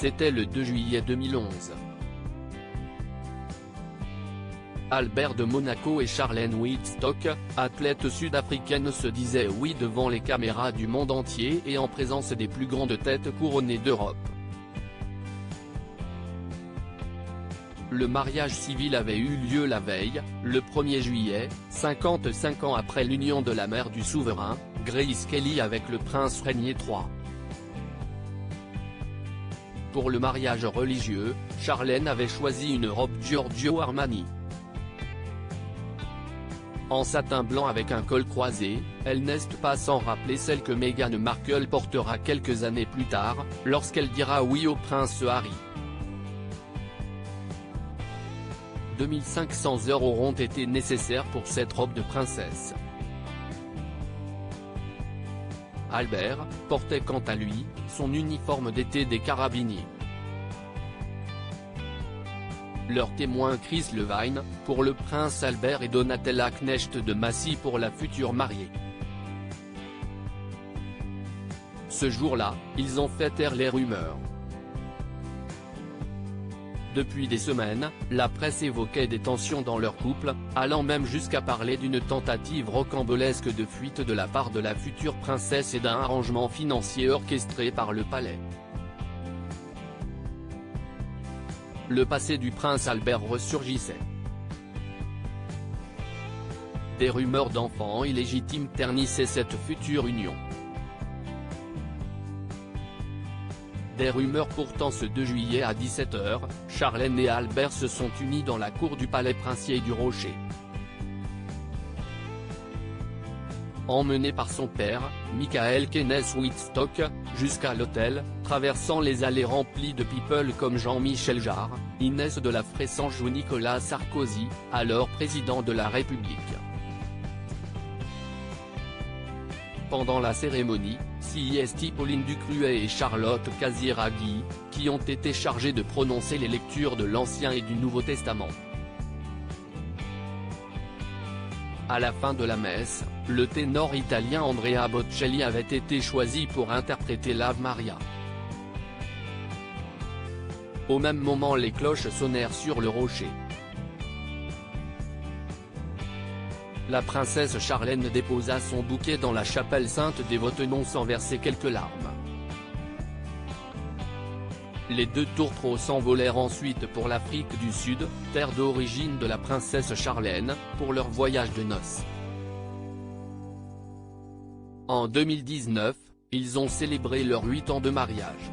C'était le 2 juillet 2011. Albert de Monaco et Charlène Wittstock, athlète sud-africaine, se disaient oui devant les caméras du monde entier et en présence des plus grandes têtes couronnées d'Europe. Le mariage civil avait eu lieu la veille, le 1er juillet, 55 ans après l'union de la mère du souverain, Grace Kelly avec le prince Rainier III. Pour le mariage religieux, Charlène avait choisi une robe Giorgio Armani. En satin blanc avec un col croisé, elle n'est pas sans rappeler celle que Meghan Markle portera quelques années plus tard, lorsqu'elle dira oui au prince Harry. 2500 heures auront été nécessaires pour cette robe de princesse. Albert portait quant à lui, son uniforme d'été des carabiniers. Leur témoin Chris Levine, pour le prince Albert et Donatella Knecht de Massy pour la future mariée. Ce jour-là, ils ont fait taire les rumeurs. Depuis des semaines, la presse évoquait des tensions dans leur couple, allant même jusqu'à parler d'une tentative rocambolesque de fuite de la part de la future princesse et d'un arrangement financier orchestré par le palais. Le passé du prince Albert ressurgissait. Des rumeurs d'enfants illégitimes ternissaient cette future union. Des rumeurs pourtant. Ce 2 juillet à 17 h, Charlène et Albert se sont unis dans la cour du palais princier du Rocher. Emmené par son père, Michael Kenneth Wittstock, jusqu'à l'hôtel, traversant les allées remplies de people comme Jean-Michel Jarre, Inès de la Fressange ou Nicolas Sarkozy, alors président de la République. Pendant la cérémonie, c'est Pauline Ducruet et Charlotte Casiraghi, qui ont été chargées de prononcer les lectures de l'Ancien et du Nouveau Testament. À la fin de la messe, le ténor italien Andrea Bocelli avait été choisi pour interpréter l'Ave Maria. Au même moment, les cloches sonnèrent sur le rocher. La princesse Charlène déposa son bouquet dans la chapelle Sainte-Dévote sans verser quelques larmes. Les deux tourtereaux s'envolèrent ensuite pour l'Afrique du Sud, terre d'origine de la princesse Charlène, pour leur voyage de noces. En 2019, ils ont célébré leurs 8 ans de mariage.